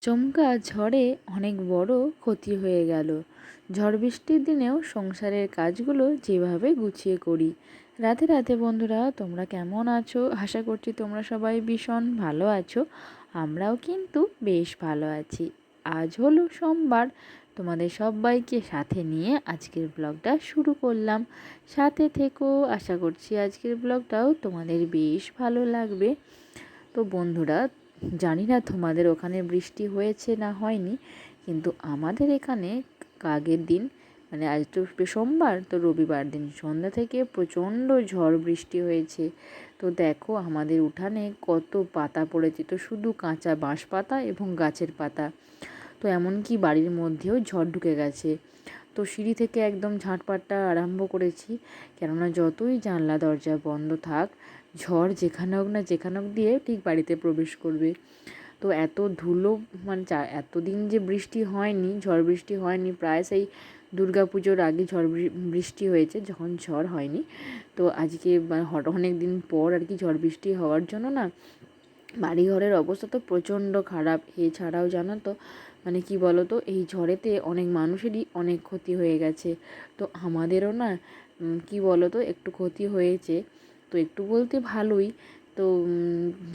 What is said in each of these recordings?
চমকা ঝড়ে অনেক বড় ক্ষতি হয়ে গেল। ঝড় বৃষ্টির দিনেও সংসারের কাজগুলো যেভাবে গুছিয়ে করি। রাধে রাধে বন্ধুরা, তোমরা কেমন আছো? আশা করছি তোমরা সবাই ভীষণ ভালো আছো। আমরাও কিন্তু বেশ ভালো আছি। আজ হলো সোমবার। তোমাদের সবাইকে সাথে নিয়ে আজকের ব্লগটা শুরু করলাম। সাথে থেকো, আশা করছি আজকের ব্লগটাও তোমাদের বেশ ভালো লাগবে। তো বন্ধুরা, জানি না তোমাদের ওখানে বৃষ্টি হয়েছে না হয়নি, কিন্তু আমাদের এখানে আগের দিন মানে আজ তো সোমবার, তো রবিবার দিন সন্ধ্যা থেকে প্রচণ্ড ঝড় বৃষ্টি হয়েছে। তো দেখো আমাদের উঠানে কত পাতা পড়েছে, তো শুধু কাঁচা বাঁশ পাতা এবং গাছের পাতা। তো এমনকি বাড়ির মধ্যেও ঝড় ঢুকে গেছে। তো সিঁড়ি থেকে একদম ঝাঁটপাটটা আরম্ভ করেছি, কেননা যতই জানলা দরজা বন্ধ থাক, ঝড় যেখানে হোক না যেখানে হোক দিয়ে ঠিক বাড়িতে প্রবেশ করবে। তো এত ধুলো, মানে এতদিন যে বৃষ্টি হয়নি, ঝড় বৃষ্টি হয়নি, প্রায় সেই দুর্গা পুজোর আগে ঝড় বৃষ্টি হয়েছে, যখন ঝড় হয়নি। তো আজকে অনেক দিন পর আর কি ঝড় বৃষ্টি হওয়ার জন্য না বাড়িঘরের অবস্থা তো প্রচণ্ড খারাপ। এছাড়াও জানো তো, মানে কি বলো তো, এই ঝড়েতে অনেক মানুষেরই অনেক ক্ষতি হয়ে গেছে। তো আমাদেরও না কি বলো তো একটু ক্ষতি হয়েছে। তো একটু বলতে ভালোই। তো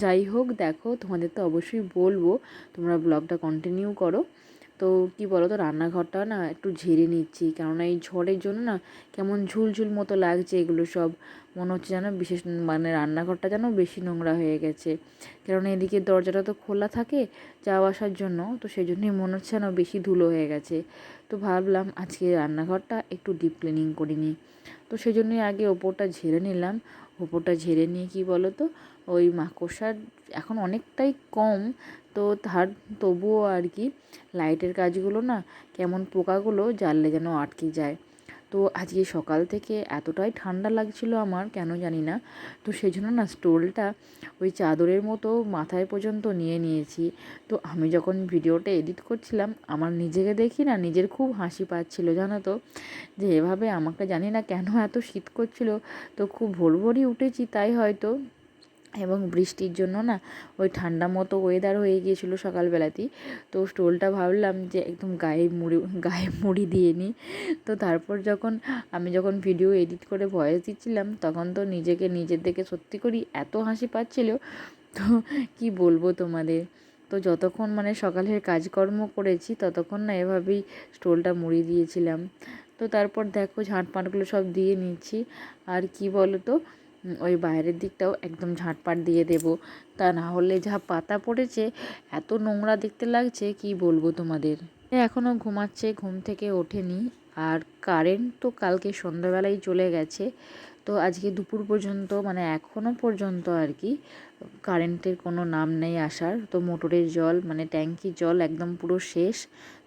যাই হোক, দেখো তোমাদের তো অবশ্যই বলবো, তোমরা ব্লগটা কন্টিনিউ করো। তো কি বলো তো, রান্নাঘরটা না একটু ঝেড়ে নিচ্ছি, কেননা এই ঝড়ের জন্য না কেমন ঝুলঝুল মতো লাগছে। এগুলো সব মনে হচ্ছে যেন বিশেষ, মানে রান্নাঘরটা যেন বেশি নোংরা হয়ে গেছে, কেননা এদিকে দরজাটা তো খোলা থাকে যাওয়া আসার জন্য। তো সেই জন্যই মনে হচ্ছে যেন বেশি ধুলো হয়ে গেছে। তো ভাবলাম আজকে রান্নাঘরটা একটু ডিপ ক্লিনিং করে নিই। তো সেই জন্যই আগে ওপরটা ঝেড়ে নিলাম। ওপরটা ঝেড়ে নিয়ে কি বলো তো, ওই মাকড়সার এখন অনেকটাই কম। তো তবুও আর কি লাইটের কাজগুলো না কেমন পোকাগুলো জ্বাললে যেন আটকে যায়। তো আজকে সকাল থেকে এতটাই ঠান্ডা লাগছিল আমার, কেন জানি না। তো সেই জন্য না স্টোলটা ওই চাদরের মতো মাথায় পর্যন্ত নিয়ে নিয়েছি। তো আমি যখন ভিডিওটা এডিট করছিলাম, আমার নিজেকে দেখি না নিজের খুব হাসি পাচ্ছিল, জানো তো, যে এভাবে আমাকে জানি না কেন এত শীত করছিল। তো খুব ভোরভোরই উঠেছি তাই হয়তো, এবং বৃষ্টির জন্য না ওই ঠান্ডা মতো ওয়েদার হয়ে গিয়েছিলো সকালবেলাতেই। তো স্টোলটা ভাবলাম যে একদম গায়ে মুড়ি দিয়ে নিই। তো তারপর যখন ভিডিও এডিট করে ভয়েস দিচ্ছিলাম, তখন তো নিজের দেখে সত্যি করি এত হাসি পাচ্ছিল। তো কি বলবো তোমাদের। তো যতক্ষণ মানে সকালের কাজকর্ম করেছি ততক্ষণ না এভাবেই স্টোলটা মুড়ি দিয়েছিলাম। তো তারপর দেখো ঝাঁটপাটগুলো সব দিয়ে নিচ্ছি। আর কি বলো তো, ওই বাইরের দিকটাও একদম ঝাঁটপাট দিয়ে দেব, তা না হলে যা পাতা পড়েছে এত নোংরা দেখতে লাগছে কি বলবো তোমাদের। এখনও ঘুমাচ্ছে, ঘুম থেকে ওঠেনি। আর কারেন্ট তো কালকে সন্ধ্যাবেলায় চলে গেছে। তো আজকে দুপুর পর্যন্ত, মানে এখনও পর্যন্ত আর কি কারেন্টের কোনো নাম নেই আসার। তো মোটরের জল, মানে ট্যাঙ্কির জল একদম পুরো শেষ।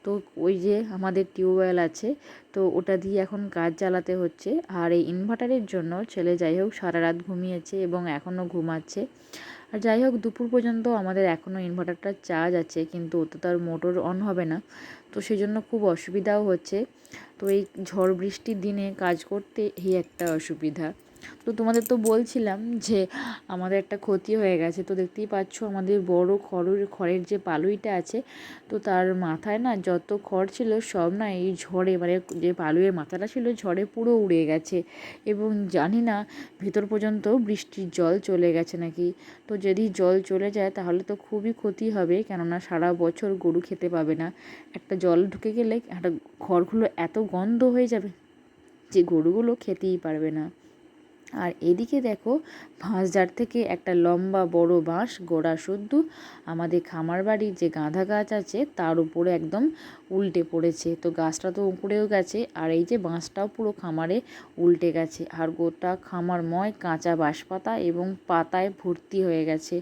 তো ওই যে আমাদের টিউবওয়েল আছে, তো ওটা দিয়ে এখন কাজ চালাতে হচ্ছে। আর এই ইনভার্টারের জন্য ছেলে যাই হোক সারা রাত ঘুমিয়েছে এবং এখনও ঘুমাচ্ছে। আর যাই হোক, দুপুর পর্যন্ত আমাদের এখনও ইনভার্টারটা চার্জ আছে, কিন্তু ওতে তো আর মোটর অন হবে না। তো সেই জন্য খুব অসুবিধাও হচ্ছে। তো এই ঝড় বৃষ্টির দিনে কাজ করতে এই একটা অসুবিধা। তো তোমাদের তো বলছিলাম যে আমাদের একটা ক্ষতি হয়ে গেছে। তো দেখতেই পাচ্ছ আমাদের বড় খড়ের যে পালুইটা আছে, তো তার মাথায় না যত খড় ছিল সব না এই ঝড়ে, মানে যে পালুইয়ের মাথাটা ছিল ঝড়ে পুরো উড়ে গেছে। এবং জানি না ভেতর পর্যন্ত বৃষ্টির জল চলে গেছে নাকি। তো যদি জল চলে যায় তাহলে তো খুবই ক্ষতি হবে, কেননা সারা বছর গরু খেতে পাবে না। একটা জল ঢুকে গেলে একটা খড়গুলো এত গন্ধ হয়ে যাবে যে গরুগুলো খেতেই পারবে না। আর এদিকে দেখো বাঁশঝাড় থেকে একটা লম্বা বড় বাঁশ গোড়া শুদ্ধ আমাদের খামার বাড়ির যে গাঁদা গাছ আছে তার উপরে একদম উল্টে পড়েছে। তো গাছটা তো উপড়েও গেছে, আর এই যে বাঁশটাও পুরো খামারে উল্টে গেছে, আর গোটা খামারময় কাঁচা বাঁশপাতা এবং পাতায় ভর্তি হয়ে গেছে।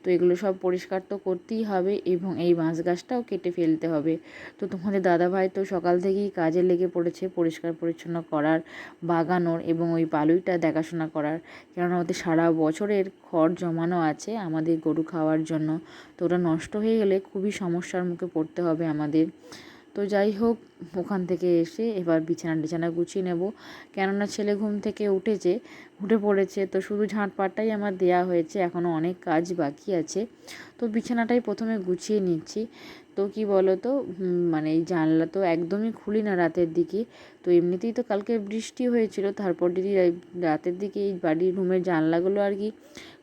তো এগুলো সব পরিষ্কার তো করতেই হবে, এবং এই বাঁশ গাছটাও কেটে ফেলতে হবে। তো তোমাদের দাদাভাই তো সকাল থেকেই কাজে লেগে পড়েছে পরিষ্কার পরিচ্ছন্ন করার, বাগানোর এবং ওই পালুইটা দেখাশোনা করার, কেননা ওতে সারা বছরের খড় জমানো আছে আমাদের গরু খাওয়ার জন্য। তো ওটা নষ্ট হয়ে গেলে খুবই সমস্যার মুখে পড়তে হবে আমাদের। তো যাই হোক, ওখান থেকে এসে এবার বিছানা গুছিয়ে নেব, কেননা ছেলে ঘুম থেকে উঠে পড়েছে। তো শুধু ঝাঁটপাটটাই আমার দেয়া হয়েছে, এখনও অনেক কাজ বাকি আছে। তো বিছানাটাই প্রথমে গুছিয়ে নিচ্ছি। তো কি বলো তো, মানে এই জানলা তো একদমই খুলি না রাতের দিকে। তো এমনিতেই তো কালকে বৃষ্টি হয়েছিল, তারপর যদি রাতের দিকে এই বাড়ির রুমের জানলাগুলো আর কি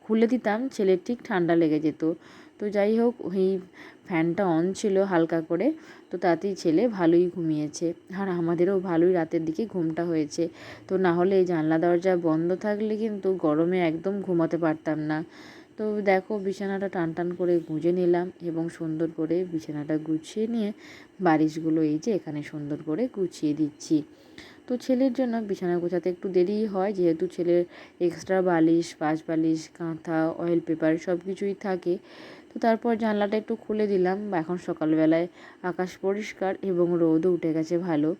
খুলে দিতাম, ছেলের ঠিক ঠান্ডা লেগে যেত। তো যাই হোক, ওই ফ্যানটা অন ছিল হালকা করে, তো তাতেই ছেলে ভালোই ঘুমিয়েছে, আর আমাদেরও ভালোই রাতের দিকে ঘুমটা হয়েছে। তো না হলে এই জানলা দরজা বন্ধ থাকলে কিন্তু গরমে একদম ঘুমাতে পারতাম না। তো দেখো, বিছানাটা টান করে গুঁজে নিলাম এবং সুন্দর করে বিছানাটা গুছিয়ে নিয়ে বালিশগুলো এই যে এখানে সুন্দর করে গুছিয়ে দিচ্ছি। তো ছেলের জন্য বিছানা গোছাতে একটু দেরিই হয়, যেহেতু ছেলের এক্সট্রা বালিশ, পাশ বালিশ, কাঁথা, অয়েল পেপার সব কিছুই থাকে। তো তারপর জানলাটা একটু খুলে দিলাম। এখন সকালবেলায় আকাশ পরিষ্কার এবং রোদও উঠে গেছে ভালো।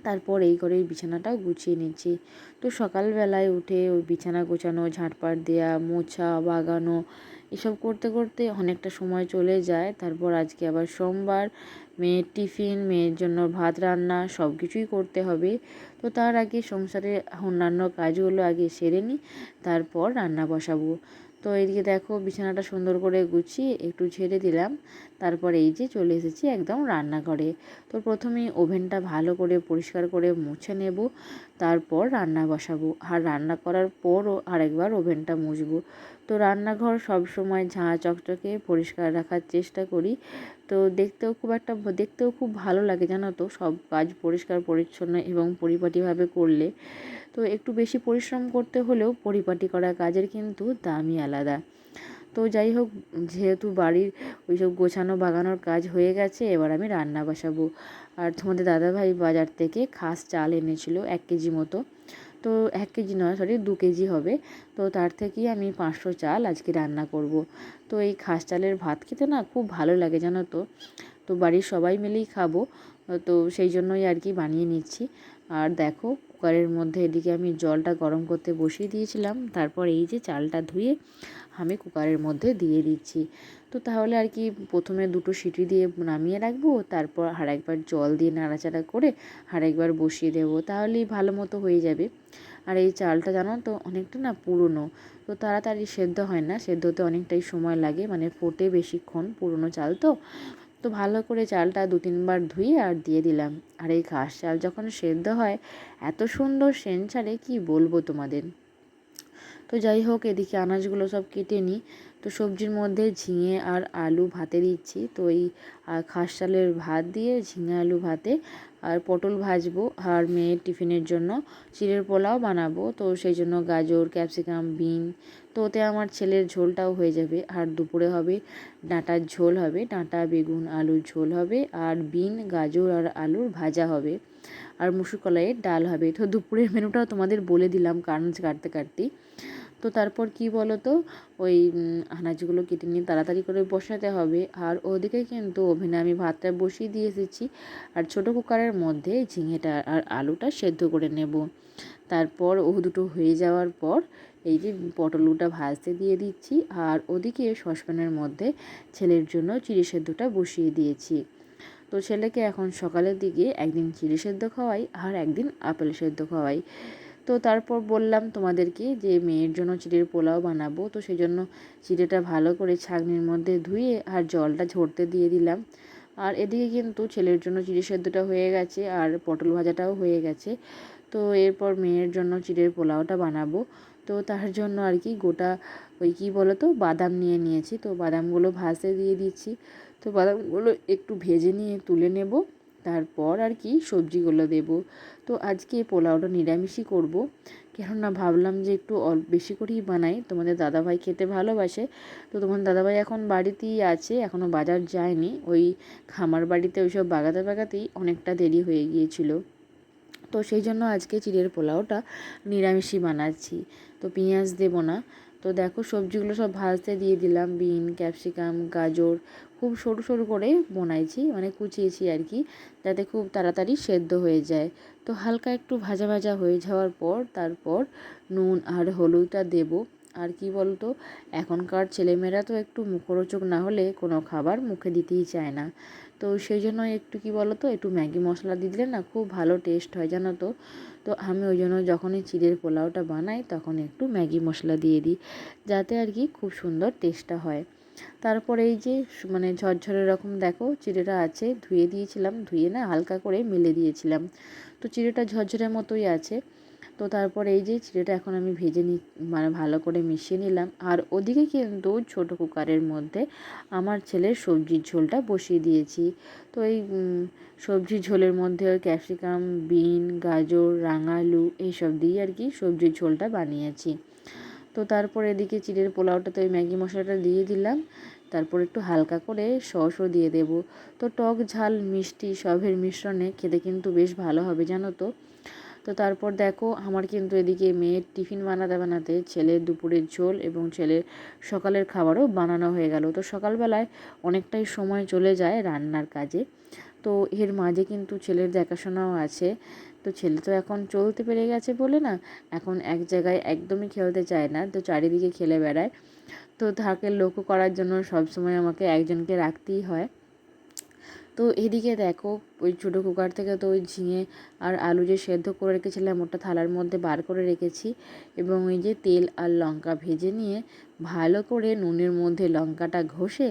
তারপর এই করে বিছানাটাও গুছিয়ে নিচ্ছি। তো সকালবেলায় উঠে ওই বিছানা গোছানো, ঝাঁটপাট দেওয়া, মোছা, বাগানো এসব করতে করতে অনেকটা সময় চলে যায়। তারপর আজকে আবার সোমবার, মেয়ের টিফিন, মেয়ের জন্য ভাত রান্না সব কিছুই করতে হবে। তো তার আগে সংসারের অন্যান্য কাজগুলো আগে সেরে নিই, তারপর রান্না বসাবো। তো এইদিকে দেখো, বিছানাটা সুন্দর করে গুছিয়ে একটু ঝেড়ে দিলাম। তারপর এই যে চলে এসেছি একদম রান্নাঘরে। তো প্রথমেই ওভেনটা ভালো করে পরিষ্কার করে মুছে নেব, তারপর রান্না বসাবো। আর রান্না করার পরও আরেকবার ওভেনটা মুছবো। তো রান্নাঘর সবসময় ঝাঁ চকচকে পরিষ্কার রাখার চেষ্টা করি। তো দেখতেও খুব ভালো লাগে, জানো তো, সব কাজ পরিষ্কার পরিচ্ছন্ন এবং পরিপাটিভাবে করলে। তো একটু বেশি পরিশ্রম করতে হলেও পরিপাটি করা কাজের কিন্তু দামই আলাদা। তো যাই হোক, যেহেতু বাড়ির ওইসব গোছানো বাগানোর কাজ হয়ে গেছে, এবার আমি রান্না বসাবো। আর তোমাদের দাদাভাই বাজার থেকে খাস চাল এনেছিল 1 কেজি মতো। তো 1 কেজি নয়, সরি 2 কেজি হবে। তো তার থেকেই আমি 500 চাল আজকে রান্না করব। তো এই খাস চালের ভাত খেতে না খুব ভালো লাগে, জানো তো। তো বাড়ির সবাই মিলেই খাবো, তো সেই জন্যই আর কি বানিয়ে নিচ্ছি। আর দেখো, কুকারের মধ্যে এদিকে আমি জলটা গরম করতে বসিয়ে দিয়েছিলাম। তারপর এই যে চালটা ধুয়ে আমি কুকারের মধ্যে দিয়ে দিচ্ছি। তো তাহলে আর কি প্রথমে 2টো সিটি দিয়ে নামিয়ে রাখবো, তারপর আরেকবার জল দিয়ে নাড়াচাড়া করে আরেকবার বসিয়ে দেবো, তাহলেই ভালো মতো হয়ে যাবে। আর এই চালটা জানো তো অনেকটা না পুরনো, তো তাড়াতাড়ি সেদ্ধ হয় না, সেদ্ধ হতে অনেকটাই সময় লাগে, মানে ফোটে বেশিক্ষণ, পুরনো চাল তো। তো ভালো করে চালটা 2-3 বার ধুয়ে আর দিয়ে দিলাম। আর এই ঘাস চাল যখন সেদ্ধ হয় এত সুন্দর সেন্ট ছাড়ে, কি বলবো তোমাদের। তো যাই হোক, এদিকে আনাজগুলো সব কেটে নিই। তো সবজির মধ্যে ঝিঙে আর আলু ভাতে দিচ্ছি। তো এই খাস চালের ভাত দিয়ে ঝিঙে আলু ভাতে আর পটল ভাজবো, আর মেয়ের টিফিনের জন্য চিড়ের পোলাও বানাবো। তো সেই জন্য গাজর, ক্যাপসিকাম, বিন, তো ওতে আমার ছেলের ঝোলটাও হয়ে যাবে। আর দুপুরে হবে ডাঁটার ঝোল হবে, ডাঁটা, বেগুন, আলুর ঝোল হবে, আর বিন, গাজর আর আলুর ভাজা হবে, আর মুসুর কলাইয়ের ডাল হবে। তো দুপুরের মেনুটাও তোমাদের বলে দিলাম কারণ কাটতেই। তো তারপর কি বলো তো, ওই আনাজগুলো কেটে নিয়ে তাড়াতাড়ি করে বসাতে হবে। আর ওদিকে কিন্তু ওভেনে আমি ভাতটা বসিয়ে দিয়ে এসেছি, আর ছোটো কুকারের মধ্যে ঝিঙেটা আর আলুটা সেদ্ধ করে নেব। তারপর দুটো হয়ে যাওয়ার পর এই যে পটলটা ভাজতে দিয়ে দিচ্ছি, আর ওদিকে সসপ্যানের মধ্যে ছেলের জন্য চিড়ে সেদ্ধটা বসিয়ে দিয়েছি। তো ছেলেকে এখন সকালের দিকে একদিন চিড়ে সেদ্ধ খাওয়াই, আর একদিন আপেল সেদ্ধ খাওয়াই। তো তারপর বললাম তোমাদেরকে যে মেয়ের জন্য চিড়ের পোলাও বানাবো। তো সেই জন্য চিড়েটা ভালো করে ছাঁকনির মধ্যে ধুয়ে আর জলটা ঝরতে দিয়ে দিলাম। আর এদিকে কিন্তু ছেলের জন্য চিড়ে সেদ্ধটা হয়ে গেছে, আর পটল ভাজাটাও হয়ে গেছে। তো এরপর মেয়ের জন্য চিড়ের পোলাওটা বানাবো। তো তার জন্য আর কি গোটা ওই কী বলো তো, বাদাম নিয়েছি। তো বাদামগুলো ভাজতে দিয়ে দিচ্ছি। তো বাদামগুলো একটু ভেজে নিয়ে তুলে নেব, তারপর আর কি সবজিগুলো দেব। তো আজকে পোলাওটা নিরামিষই করব, কেননা ভাবলাম যে একটু বেশি করেই বানাই, তোমাদের দাদাভাই খেতে ভালোবাসে। তো তোমাদের দাদাভাই এখন বাড়িতেই আছে, এখনও বাজার যায়নি। ওই খামার বাড়িতে ওইসব বাগাতেই অনেকটা দেরি হয়ে গিয়েছিল। তো সেই জন্য আজকে চিড়ের পোলাওটা নিরামিষই বানাচ্ছি, তো পেঁয়াজ দেবো না। তো দেখো, সবজিগুলো সব ভাজতে দিয়ে দিলাম, বিন, ক্যাপসিকাম, গাজর খুব সরু সরু করে বানাইছি, মানে কুচিয়েছি আর কি, যাতে খুব তাড়াতাড়ি সেদ্ধ হয়ে যায়। তো হালকা একটু ভাজা ভাজা হয়ে যাওয়ার পর তারপর নুন আর হলুদটা দেব, আর কি বলতো, এখনকার ছেলেমেয়েরা তো একটু মুখরোচক না হলে কোনো খাবার মুখে দিতেই চায় না। তো সেই জন্য একটু কি বলতো, একটু ম্যাগি মশলা দিয়ে দিলে না খুব ভালো টেস্ট হয় জানো তো। তো আমি ওই জন্য যখনই চিড়ের পোলাওটা বানাই তখন একটু ম্যাগি মশলা দিয়ে দিই, যাতে আর কি খুব সুন্দর টেস্টটা হয়। তারপরে এই যে মানে ঝরঝরে রকম দেখো চিড়েটা আছে, ধুয়ে দিয়েছিলাম, ধুয়ে না হালকা করে মেলে দিয়েছিলাম। তো চিড়েটা ঝরঝরে মতোই আছে। তো তারপরে এই যে চিড়েটা এখন আমি ভেজে মানে ভালো করে মিশিয়ে নিলাম। আর ওদিকে কিন্তু ছোট কুকারের মধ্যে আমার ছেলের সবজির ঝোলটা বসিয়ে দিয়েছি। তো এই সবজির ঝোলের মধ্যে ওই ক্যাপসিকাম, বিন, গাজর, রাঙা আলু এইসব দিয়ে আর কি সবজির ঝোলটা বানিয়েছি। তো তারপর এদিকে চিড়ের পোলাওটাতে ওই ম্যাগি মশলাটা দিয়ে দিলাম। তারপর একটু হালকা করে সসও দিয়ে দেব। তো টক ঝাল মিষ্টি সবের মিশ্রণে খেতে কিন্তু বেশ ভালো হবে জানো তো। তো তারপর দেখো আমার কিন্তু এদিকে মেয়ের টিফিন বানাতে বানাতে ছেলের দুপুরের ঝোল এবং ছেলের সকালের খাবারও বানানো হয়ে গেল। তো সকালবেলায় অনেকটাই সময় চলে যায় রান্নার কাজে। তো এর মাঝে কিন্তু ছেলের দেখাশোনাও আছে। তো ছেলে তো এখন চলতে পেরে গেছে বলে না, এখন এক জায়গায় একদমই খেলতে চায় না, তো চারিদিকে খেলে বেড়ায়। তো তাকে লক্ষ্য করার জন্য সবসময় আমাকে একজনকে রাখতেই হয়। তো এদিকে দেখো ওই ছোটো কুকার থেকে তো ওই ঝিঙে আর আলু যে সেদ্ধ করে রেখেছিলাম ওটা থালার মধ্যে বার করে রেখেছি, এবং ওই যে তেল আর লঙ্কা ভেজে নিয়ে ভালো করে নুনের মধ্যে লঙ্কাটা ঘষে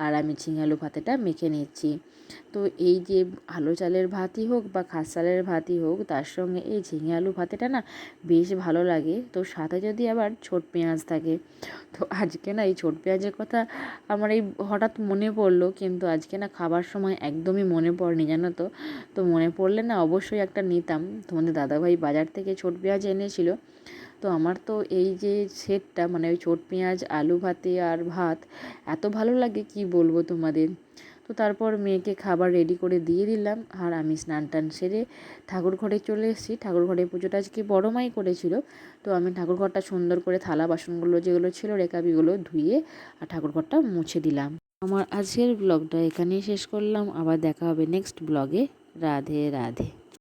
আর আমি ঝিঙে আলু ভাতেটা মেখে নিচ্ছি। তো এই যে আলো চালের ভাতই হোক বা খাস চালের ভাতই হোক, তার সঙ্গে এই ঝিঙে আলু ভাতেটা না বেশ ভালো লাগে। তো সাথে যদি আবার ছোট পেঁয়াজ থাকে, তো আজকে না এই ছোট পেঁয়াজের কথা আমার এই হঠাৎ মনে পড়লো, কিন্তু আজকে না খাবার সময় একদমই মনে পড়েনি জানো তো। তো মনে পড়লে না অবশ্যই একটা নিতাম। তোমাদের দাদাভাই বাজার থেকে ছোট পেঁয়াজ এনেছিল। তো আমার তো এই যে সেটটা মানে ওই ছোট পেঁয়াজ আলু ভাতে আর ভাত এত ভালো লাগে কি বলবো তোমাদের। তো তারপর মেয়েকে খাবার রেডি করে দিয়ে দিলাম, আর আমি স্নান টান সেরে ঠাকুর ঘরে চলে এসেছি। ঠাকুর ঘরে পুজোটা আজকে বড় মাই করেছিল। তো আমি ঠাকুর ঘরটা সুন্দর করে থালা বাসনগুলো যেগুলো ছিল রেকাবিগুলো ধুয়ে আর ঠাকুর ঘরটা মুছে দিলাম। আমার আজকের ব্লগটা এখানেই শেষ করলাম, আবার দেখা হবে নেক্সট ব্লগে। রাধে রাধে।